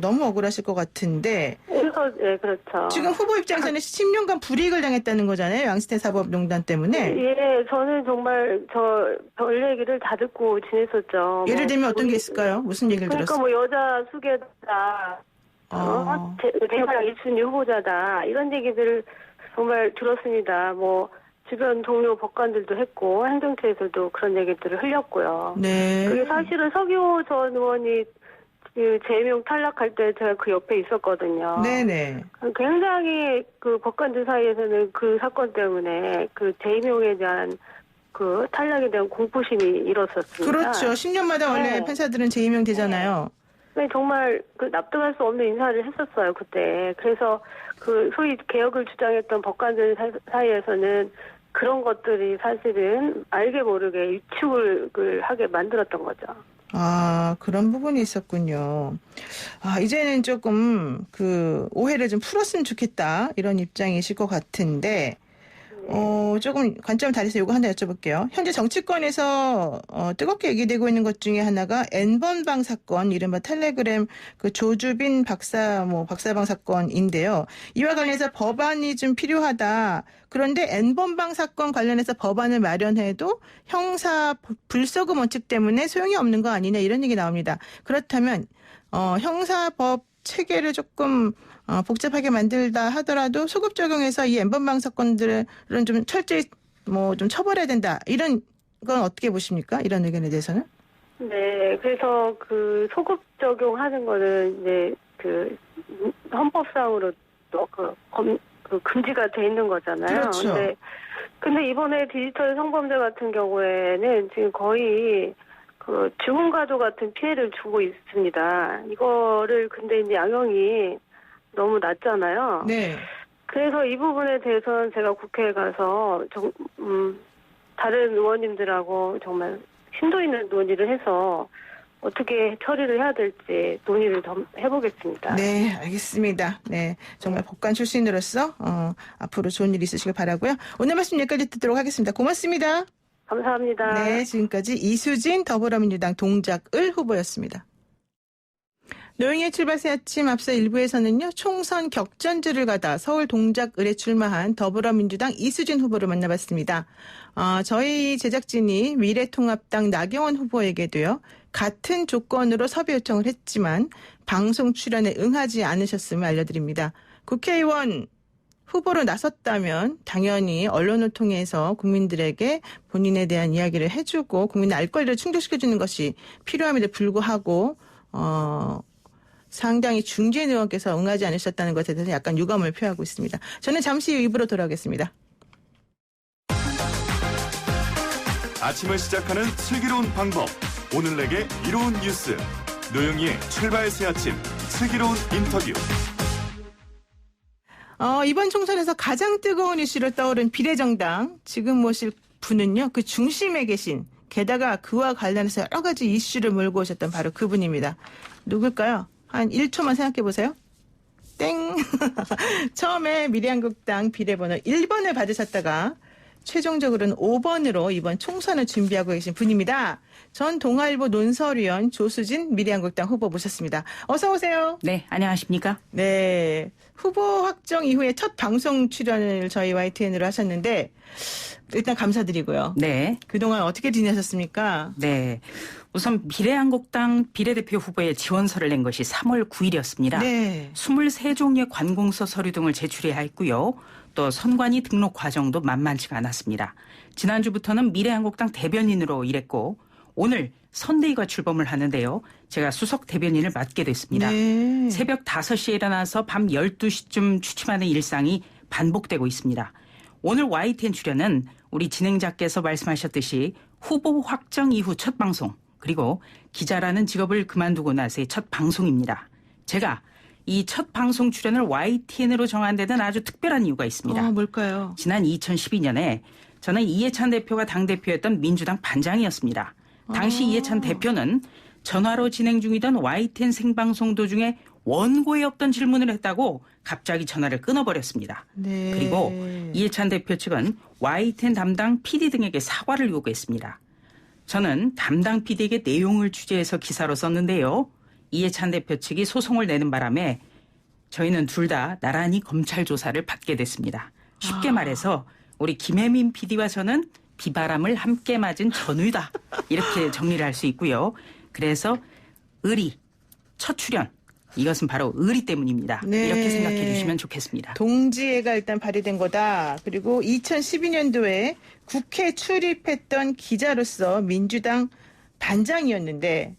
너무 억울하실 것 같은데. 그래서, 예, 그렇죠. 지금 후보 입장에서는 10년간 불이익을 당했다는 거잖아요. 양스테 사법농단 때문에. 예, 저는 정말 별 얘기를 다 듣고 지냈었죠. 예를 들면 어떤 게 있을까요? 무슨 얘기를 그러니까 들었어요? 여자 수계다. 대사랑 1순위 후보자다. 이런 얘기들을 정말 들었습니다. 주변 동료 법관들도 했고 행정처에서도 그런 얘기들을 흘렸고요. 네. 그게 사실은 서기호 전 의원이 그 재명 탈락할 때 제가 그 옆에 있었거든요. 네네. 굉장히 그 법관들 사이에서는 그 사건 때문에 그 재명에 대한 그 탈락에 대한 공포심이 일었었습니다. 그렇죠. 10년마다 원래 네. 판사들은 재임용 되잖아요. 네, 정말 그 납득할 수 없는 인사를 했었어요, 그때. 그래서 그 소위 개혁을 주장했던 법관들 사이에서는 그런 것들이 사실은 알게 모르게 유축을 하게 만들었던 거죠. 그런 부분이 있었군요. 이제는 조금 그 오해를 좀 풀었으면 좋겠다. 이런 입장이실 것 같은데, 조금 관점을 다해서 요거 하나 여쭤볼게요. 현재 정치권에서 뜨겁게 얘기되고 있는 것 중에 하나가 N번방 사건, 이른바 텔레그램 그 조주빈 박사방 사건인데요. 이와 관련해서 법안이 좀 필요하다. 그런데 N번방 사건 관련해서 법안을 마련해도 형사 불소금 원칙 때문에 소용이 없는 거 아니냐 이런 얘기 나옵니다. 그렇다면 형사법 체계를 조금 복잡하게 만들다 하더라도 소급 적용해서 이 N번방 사건들은 좀 철저히 좀 처벌해야 된다. 이런 건 어떻게 보십니까? 이런 의견에 대해서는? 네, 그래서 그 소급 적용하는 거는 이제 그 헌법상으로 또 금지가 돼 있는 거잖아요. 그렇죠. 근데 이번에 디지털 성범죄 같은 경우에는 지금 거의 그 죽음 가도 같은 피해를 주고 있습니다. 이거를 근데 이제 양형이 너무 낮잖아요. 네. 그래서 이 부분에 대해서는 제가 국회에 가서 다른 의원님들하고 정말 심도 있는 논의를 해서 어떻게 처리를 해야 될지 논의를 좀 해보겠습니다. 네, 알겠습니다. 네, 정말 법관 출신으로서 앞으로 좋은 일 있으시길 바라고요. 오늘 말씀 여기까지 듣도록 하겠습니다. 고맙습니다. 감사합니다. 네, 지금까지 이수진 더불어민주당 동작을 후보였습니다. 노영희의 출발 새 아침 앞서 1부에서는요. 총선 격전지를 가다 서울 동작을에 출마한 더불어민주당 이수진 후보를 만나봤습니다. 저희 제작진이 미래통합당 나경원 후보에게도요. 같은 조건으로 섭외 요청을 했지만 방송 출연에 응하지 않으셨음을 알려드립니다. 국회의원 후보로 나섰다면 당연히 언론을 통해서 국민들에게 본인에 대한 이야기를 해주고 국민의 알 권리를 충족시켜주는 것이 필요함에도 불구하고 상당히 중진 의원께서 응하지 않으셨다는 것에 대해서 약간 유감을 표하고 있습니다. 저는 잠시 후 입으로 돌아오겠습니다. 아침을 시작하는 슬기로운 방법. 오늘 내게 이로운 뉴스. 노영희의 출발 새 아침 슬기로운 인터뷰. 이번 총선에서 가장 뜨거운 이슈로 떠오른 비례정당 지금 모실 분은요. 그 중심에 계신 게다가 그와 관련해서 여러 가지 이슈를 몰고 오셨던 바로 그분입니다. 누굴까요? 한 1초만 생각해 보세요. 땡. 처음에 미래한국당 비례번호 1번을 받으셨다가 최종적으로는 5번으로 이번 총선을 준비하고 계신 분입니다. 전 동아일보 논설위원 조수진 미래한국당 후보 모셨습니다. 어서 오세요. 네, 안녕하십니까? 네. 후보 확정 이후에 첫 방송 출연을 저희 YTN으로 하셨는데 일단 감사드리고요. 네. 그동안 어떻게 지내셨습니까? 네. 우선 미래한국당 비례대표 후보에 지원서를 낸 것이 3월 9일이었습니다. 네. 23종의 관공서 서류 등을 제출해야 했고요. 또 선관위 등록 과정도 만만치가 않았습니다. 지난주부터는 미래한국당 대변인으로 일했고 오늘 선대위가 출범을 하는데요. 제가 수석 대변인을 맡게 됐습니다. 네. 새벽 5시에 일어나서 밤 12시쯤 취침하는 일상이 반복되고 있습니다. 오늘 YTN 출연은 우리 진행자께서 말씀하셨듯이 후보 확정 이후 첫 방송 그리고 기자라는 직업을 그만두고 나서의 첫 방송입니다. 제가 이 첫 방송 출연을 YTN으로 정한 데는 아주 특별한 이유가 있습니다. 뭘까요? 지난 2012년에 저는 이해찬 대표가 당대표였던 민주당 반장이었습니다. 당시 이해찬 대표는 전화로 진행 중이던 YTN 생방송 도중에 원고에 없던 질문을 했다고 갑자기 전화를 끊어버렸습니다. 네. 그리고 이해찬 대표 측은 YTN 담당 PD 등에게 사과를 요구했습니다. 저는 담당 PD에게 내용을 취재해서 기사로 썼는데요. 이해찬 대표 측이 소송을 내는 바람에 저희는 둘 다 나란히 검찰 조사를 받게 됐습니다. 쉽게 말해서 우리 김혜민 PD와 저는 비바람을 함께 맞은 전우다. 이렇게 정리를 할 수 있고요. 그래서 의리, 첫 출연. 이것은 바로 의리 때문입니다. 네. 이렇게 생각해 주시면 좋겠습니다. 동지애가 일단 발휘된 거다. 그리고 2012년도에 국회 출입했던 기자로서 민주당 반장이었는데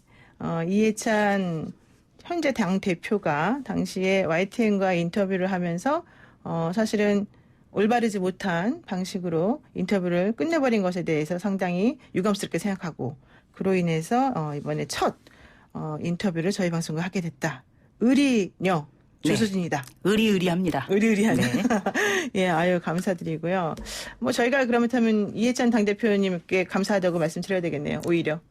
이해찬 현재 당대표가 당시에 YTN과 인터뷰를 하면서 사실은 올바르지 못한 방식으로 인터뷰를 끝내버린 것에 대해서 상당히 유감스럽게 생각하고 그로 인해서 이번에 첫 인터뷰를 저희 방송과 하게 됐다. 의리녀 조수진이다. 의리의리합니다. 의리의리하네. 예, 아유 감사드리고요. 뭐 저희가 그렇다면 이해찬 당대표님께 감사하다고 말씀드려야 되겠네요. 오히려.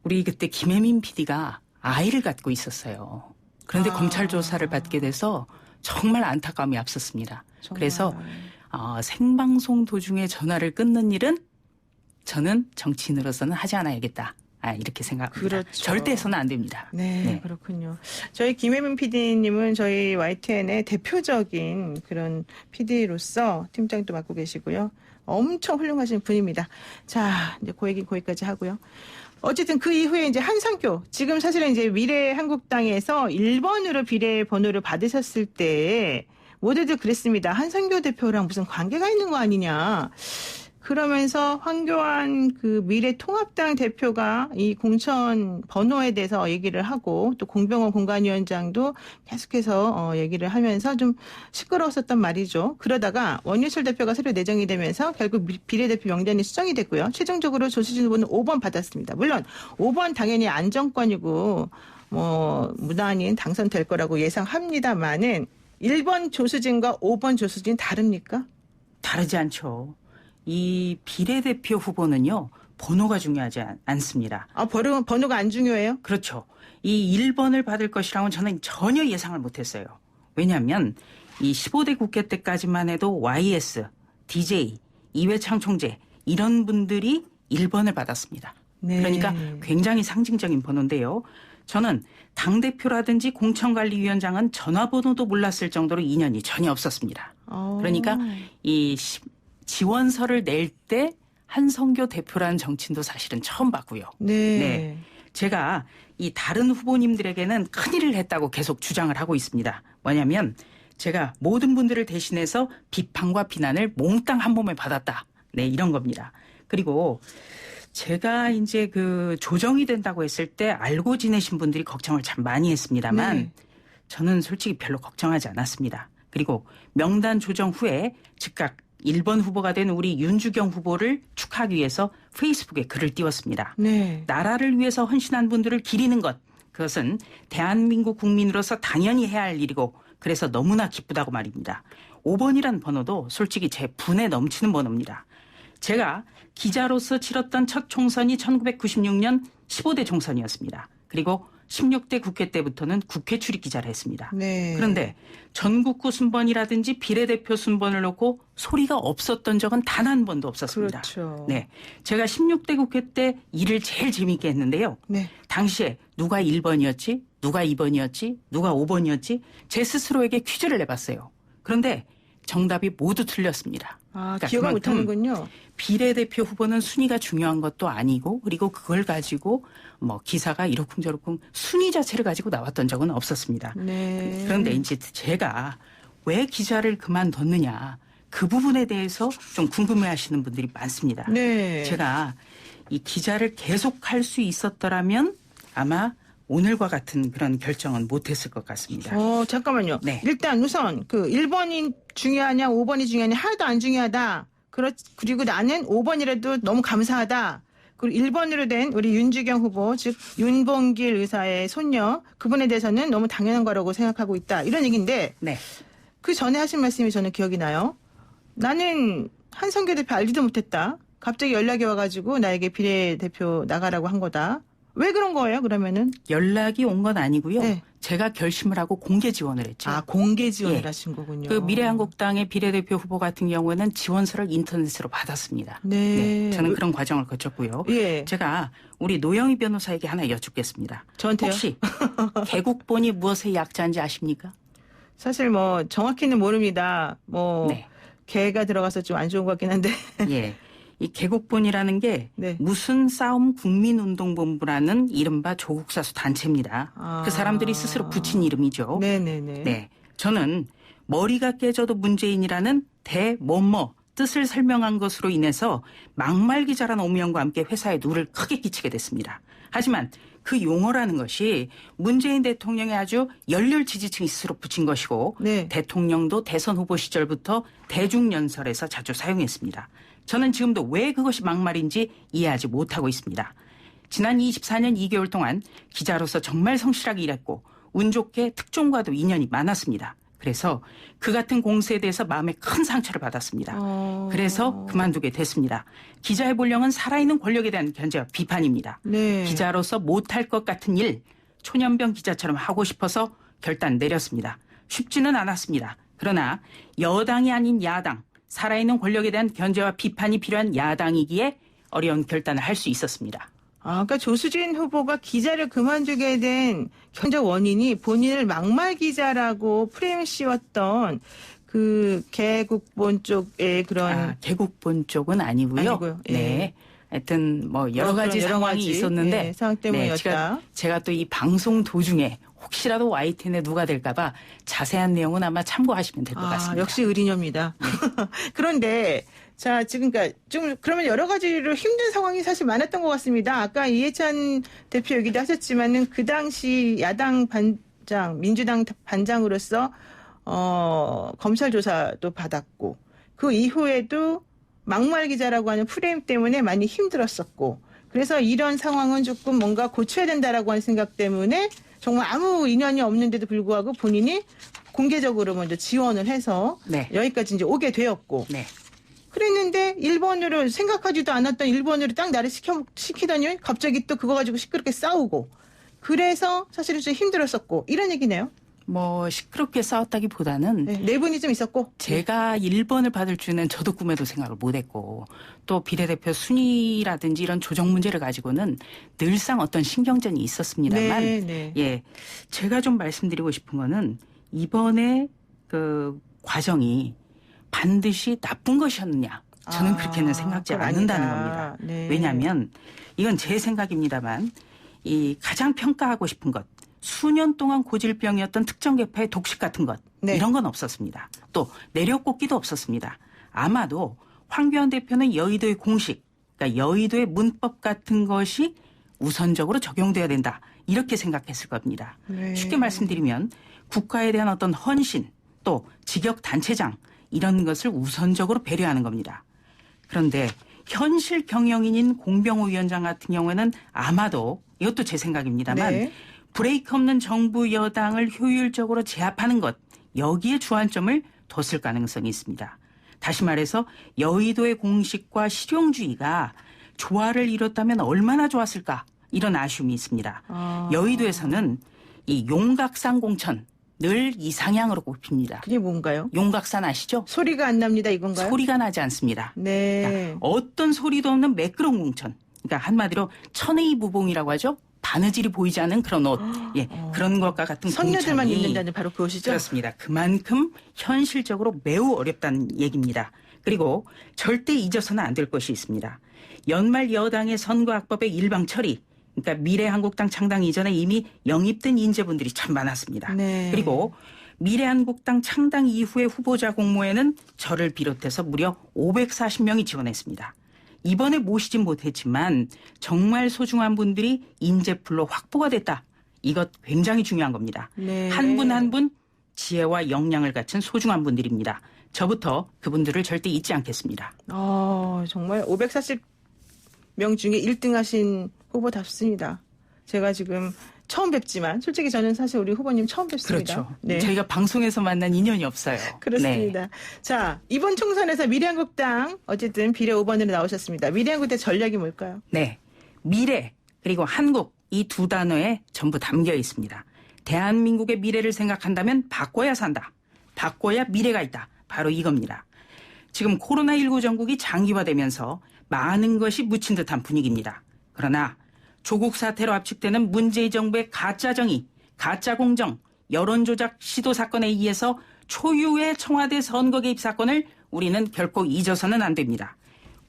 우리 그때 김혜민 PD가 아이를 갖고 있었어요. 그런데 검찰 조사를 받게 돼서 정말 안타까움이 앞섰습니다. 정말. 그래서 생방송 도중에 전화를 끊는 일은 저는 정치인으로서는 하지 않아야겠다. 이렇게 생각합니다. 그렇죠. 절대 해서는 안 됩니다. 네, 그렇군요. 저희 김혜민 PD님은 저희 YTN의 대표적인 그런 PD로서 팀장도 맡고 계시고요. 엄청 훌륭하신 분입니다. 자, 이제 그 얘기 거기까지 하고요. 어쨌든 그 이후에 이제 한상교, 지금 사실은 이제 미래한국당에서 1번으로 비례번호를 받으셨을 때 모두들 그랬습니다. 한상교 대표랑 무슨 관계가 있는 거 아니냐. 그러면서 황교안 그 미래통합당 대표가 이 공천 번호에 대해서 얘기를 하고 또 공병원 공관위원장도 계속해서 얘기를 하면서 좀 시끄러웠었단 말이죠. 그러다가 원유철 대표가 새로 내정이 되면서 결국 비례대표 명단이 수정이 됐고요. 최종적으로 조수진 후보는 5번 받았습니다. 물론 5번 당연히 안정권이고 뭐 무난히 당선될 거라고 예상합니다만은 1번 조수진과 5번 조수진 다릅니까? 다르지 않죠. 이 비례대표 후보는요. 번호가 중요하지 않습니다. 번호가 안 중요해요? 그렇죠. 이 1번을 받을 것이라고는 저는 전혀 예상을 못했어요. 왜냐하면 이 15대 국회 때까지만 해도 YS, DJ, 이회창 총재 이런 분들이 1번을 받았습니다. 네. 그러니까 굉장히 상징적인 번호인데요. 저는 당대표라든지 공천관리위원장은 전화번호도 몰랐을 정도로 인연이 전혀 없었습니다. 그러니까 이 지원서를 낼 때 한성교 대표라는 정치인도 사실은 처음 봤고요. 네. 제가 이 다른 후보님들에게는 큰일을 했다고 계속 주장을 하고 있습니다. 뭐냐면 제가 모든 분들을 대신해서 비판과 비난을 몽땅 한 몸에 받았다. 네, 이런 겁니다. 그리고 제가 이제 그 조정이 된다고 했을 때 알고 지내신 분들이 걱정을 참 많이 했습니다만 네. 저는 솔직히 별로 걱정하지 않았습니다. 그리고 명단 조정 후에 즉각 1번 후보가 된 우리 윤주경 후보를 축하하기 위해서 페이스북에 글을 띄웠습니다. 네. 나라를 위해서 헌신한 분들을 기리는 것, 그것은 대한민국 국민으로서 당연히 해야 할 일이고 그래서 너무나 기쁘다고 말입니다. 5번이란 번호도 솔직히 제 분에 넘치는 번호입니다. 제가 기자로서 치렀던 첫 총선이 1996년 15대 총선이었습니다. 그리고 16대 국회 때부터는 국회 출입 기자를 했습니다. 네. 그런데 전국구 순번이라든지 비례대표 순번을 놓고 소리가 없었던 적은 단 한 번도 없었습니다. 그렇죠. 네, 제가 16대 국회 때 일을 제일 재밌게 했는데요. 네. 당시에 누가 1번이었지, 누가 2번이었지, 누가 5번이었지 제 스스로에게 퀴즈를 내봤어요. 그런데 정답이 모두 틀렸습니다. 아, 그러니까 기억을 그만큼 못하는군요. 비례대표 후보는 순위가 중요한 것도 아니고 그리고 그걸 가지고 뭐 기사가 이러쿵저러쿵 순위 자체를 가지고 나왔던 적은 없었습니다. 네. 그런데 이제 제가 왜 기자를 그만뒀느냐 그 부분에 대해서 좀 궁금해하시는 분들이 많습니다. 네. 제가 이 기자를 계속할 수 있었더라면 아마 오늘과 같은 그런 결정은 못했을 것 같습니다. 잠깐만요. 네. 일단 우선 그 1번이 중요하냐 5번이 중요하냐 하나도 안 중요하다. 그리고 나는 5번이라도 너무 감사하다. 그리고 1번으로 된 우리 윤주경 후보 즉 윤봉길 의사의 손녀 그분에 대해서는 너무 당연한 거라고 생각하고 있다. 이런 얘기인데 네. 그 전에 하신 말씀이 저는 기억이 나요. 나는 한성규 대표 알지도 못했다. 갑자기 연락이 와가지고 나에게 비례대표 나가라고 한 거다. 왜 그런 거예요 그러면은? 연락이 온 건 아니고요. 네. 제가 결심을 하고 공개 지원을 했죠. 아 공개 지원을 예. 하신 거군요. 그 미래한국당의 비례대표 후보 같은 경우에는 지원서를 인터넷으로 받았습니다. 네. 저는 그런 과정을 거쳤고요. 예. 제가 우리 노영희 변호사에게 하나 여쭙겠습니다. 저한테요? 혹시 개국본이 무엇의 약자인지 아십니까? 사실 뭐 정확히는 모릅니다. 뭐 네. 개가 들어가서 좀 안 좋은 것 같긴 한데. 예. 이 개국본이라는 게 네. 무슨 싸움 국민운동본부라는 이른바 조국사수 단체입니다. 아. 그 사람들이 스스로 붙인 이름이죠. 네네네. 네. 저는 머리가 깨져도 문재인이라는 대뭐뭐 뜻을 설명한 것으로 인해서 막말 기자란 오명과 함께 회사에 누를 크게 끼치게 됐습니다. 하지만 그 용어라는 것이 문재인 대통령의 아주 열렬 지지층이 스스로 붙인 것이고 네. 대통령도 대선 후보 시절부터 대중연설에서 자주 사용했습니다. 저는 지금도 왜 그것이 막말인지 이해하지 못하고 있습니다. 지난 24년 2개월 동안 기자로서 정말 성실하게 일했고 운 좋게 특종과도 인연이 많았습니다. 그래서 그 같은 공세에 대해서 마음에 큰 상처를 받았습니다. 그래서 그만두게 됐습니다. 기자의 본령은 살아있는 권력에 대한 견제와 비판입니다. 네. 기자로서 못할 것 같은 일, 초년병 기자처럼 하고 싶어서 결단 내렸습니다. 쉽지는 않았습니다. 그러나 여당이 아닌 야당, 살아있는 권력에 대한 견제와 비판이 필요한 야당이기에 어려운 결단을 할 수 있었습니다. 그러니까 조수진 후보가 기자를 그만두게 된 현재 원인이 본인을 막말 기자라고 프레임 씌웠던 그 개국본 쪽의 그런 개국본 쪽은 아니고요. 아니고요. 예. 네. 하여튼 뭐 여러 가지 여러 상황이 가지, 있었는데 예, 상황 때문이었다. 제가 또 이 방송 도중에 혹시라도 YTN에 누가 될까봐 자세한 내용은 아마 참고하시면 될 것 같습니다. 역시 의리녀입니다. 그런데 자 지금 그러니까 좀 그러면 여러 가지로 힘든 상황이 사실 많았던 것 같습니다. 아까 이해찬 대표 얘기도 하셨지만은 그 당시 야당 반장, 민주당 반장으로서 검찰 조사도 받았고 그 이후에도 막말 기자라고 하는 프레임 때문에 많이 힘들었었고 그래서 이런 상황은 조금 뭔가 고쳐야 된다라고 하는 생각 때문에 정말 아무 인연이 없는데도 불구하고 본인이 공개적으로 먼저 지원을 해서 네. 여기까지 이제 오게 되었고 네. 그랬는데 일본으로 생각하지도 않았던 일본으로 딱 나를 시키더니 갑자기 또 그거 가지고 시끄럽게 싸우고 그래서 사실은 좀 힘들었었고 이런 얘기네요. 뭐 시끄럽게 싸웠다기보다는 네, 내분이 좀 있었고 제가 1번을 받을 줄은 저도 꿈에도 생각을 못했고 또 비례대표 순위라든지 이런 조정 문제를 가지고는 늘상 어떤 신경전이 있었습니다만 네, 네. 예, 제가 좀 말씀드리고 싶은 거는 이번에 그 과정이 반드시 나쁜 것이었느냐 저는 그렇게는 생각지 그건 않는다는 아니다. 겁니다. 네. 왜냐하면 이건 제 생각입니다만 이 가장 평가하고 싶은 것 수년 동안 고질병이었던 특정 계파의 독식 같은 것 네. 이런 건 없었습니다. 또 내려꽂기도 없었습니다. 아마도 황교안 대표는 여의도의 공식, 그러니까 여의도의 문법 같은 것이 우선적으로 적용돼야 된다. 이렇게 생각했을 겁니다. 네. 쉽게 말씀드리면 국가에 대한 어떤 헌신 또 직역 단체장 이런 것을 우선적으로 배려하는 겁니다. 그런데 현실 경영인인 공병호 위원장 같은 경우에는 아마도 이것도 제 생각입니다만 네. 브레이크 없는 정부 여당을 효율적으로 제압하는 것 여기에 주안점을 뒀을 가능성이 있습니다. 다시 말해서 여의도의 공식과 실용주의가 조화를 이뤘다면 얼마나 좋았을까 이런 아쉬움이 있습니다. 여의도에서는 이 용각산 공천 늘 이상향으로 꼽힙니다. 그게 뭔가요? 용각산 아시죠? 소리가 안 납니다, 이건가요? 소리가 나지 않습니다. 네. 그러니까 어떤 소리도 없는 매끄러운 공천. 그러니까 한마디로 천의 무봉이라고 하죠. 바느질이 보이지 않는 그런 옷. 예, 그런 것과 같은 선녀들만 공천이 입는다는 바로 그것이죠? 그렇습니다. 그만큼 현실적으로 매우 어렵다는 얘기입니다. 그리고 절대 잊어서는 안 될 것이 있습니다. 연말 여당의 선거악법의 일방 처리. 그러니까 미래한국당 창당 이전에 이미 영입된 인재분들이 참 많았습니다. 네. 그리고 미래한국당 창당 이후의 후보자 공모에는 저를 비롯해서 무려 540명이 지원했습니다. 이번에 모시진 못했지만 정말 소중한 분들이 인재풀로 확보가 됐다. 이것 굉장히 중요한 겁니다. 네. 한 분 한 분 지혜와 역량을 갖춘 소중한 분들입니다. 저부터 그분들을 절대 잊지 않겠습니다. 정말 540명 중에 1등 하신 후보답습니다. 제가 지금 처음 뵙지만 솔직히 저는 사실 우리 후보님 처음 뵙습니다. 그렇죠. 네. 저희가 방송에서 만난 인연이 없어요. 그렇습니다. 네. 자, 이번 총선에서 미래한국당 어쨌든 비례 5번으로 나오셨습니다. 미래한국당 전략이 뭘까요? 네. 미래 그리고 한국 이 두 단어에 전부 담겨 있습니다. 대한민국의 미래를 생각한다면 바꿔야 산다. 바꿔야 미래가 있다. 바로 이겁니다. 지금 코로나19 전국이 장기화되면서 많은 것이 묻힌 듯한 분위기입니다. 그러나 조국 사태로 압축되는 문재인 정부의 가짜 정의, 가짜 공정, 여론조작 시도 사건에 의해서 초유의 청와대 선거 개입 사건을 우리는 결코 잊어서는 안 됩니다.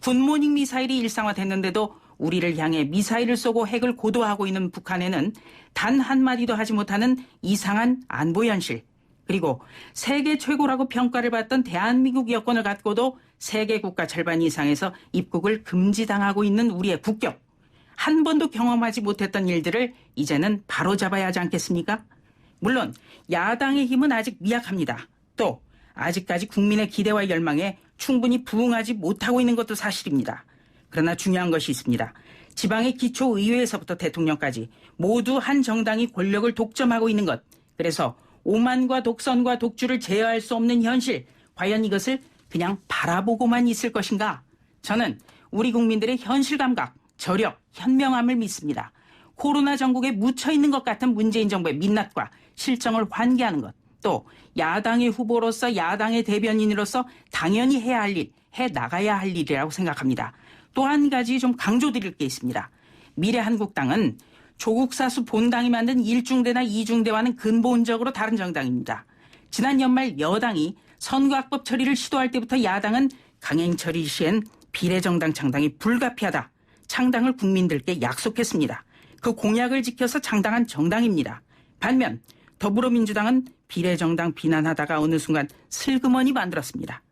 굿모닝 미사일이 일상화됐는데도 우리를 향해 미사일을 쏘고 핵을 고도화하고 있는 북한에는 단 한마디도 하지 못하는 이상한 안보 현실, 그리고 세계 최고라고 평가를 받던 대한민국 여권을 갖고도 세계 국가 절반 이상에서 입국을 금지당하고 있는 우리의 국격, 한 번도 경험하지 못했던 일들을 이제는 바로잡아야 하지 않겠습니까? 물론 야당의 힘은 아직 미약합니다. 또 아직까지 국민의 기대와 열망에 충분히 부응하지 못하고 있는 것도 사실입니다. 그러나 중요한 것이 있습니다. 지방의 기초의회에서부터 대통령까지 모두 한 정당이 권력을 독점하고 있는 것. 그래서 오만과 독선과 독주를 제어할 수 없는 현실. 과연 이것을 그냥 바라보고만 있을 것인가? 저는 우리 국민들의 현실 감각, 저력, 현명함을 믿습니다. 코로나 전국에 묻혀있는 것 같은 문재인 정부의 민낯과 실정을 환기하는 것. 또 야당의 후보로서 야당의 대변인으로서 당연히 해야 할 일, 해나가야 할 일이라고 생각합니다. 또 한 가지 좀 강조드릴 게 있습니다. 미래한국당은 조국 사수 본당이 만든 1중대나 2중대와는 근본적으로 다른 정당입니다. 지난 연말 여당이 선거악법 처리를 시도할 때부터 야당은 강행처리 시엔 비례정당 창당이 불가피하다. 창당을 국민들께 약속했습니다. 그 공약을 지켜서 창당한 정당입니다. 반면 더불어민주당은 비례정당 비난하다가 어느 순간 슬그머니 만들었습니다.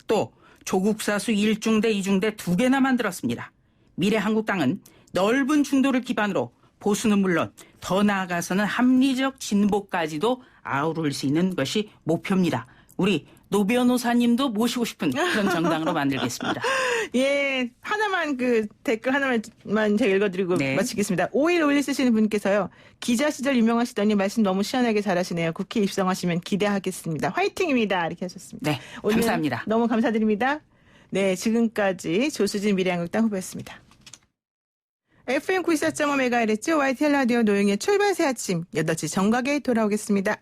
또 조국 사수 1중대, 2중대 2개나 만들었습니다. 미래한국당은 넓은 중도를 기반으로 보수는 물론 더 나아가서는 합리적 진보까지도 아우를 수 있는 것이 목표입니다. 우리 노 변호사님도 모시고 싶은 그런 정당으로 만들겠습니다. 예, 하나만 댓글 하나만 제가 읽어드리고 네. 마치겠습니다. 5151 쓰시는 분께서요. 기자 시절 유명하시더니 말씀 너무 시원하게 잘하시네요. 국회 입성하시면 기대하겠습니다. 화이팅입니다. 이렇게 하셨습니다. 네, 오늘 감사합니다. 너무 감사드립니다. 네, 지금까지 조수진 미래한국당 후보였습니다. FM 94.5MHz YTN 라디오 노영의 출발 새 아침 8시 정각에 돌아오겠습니다.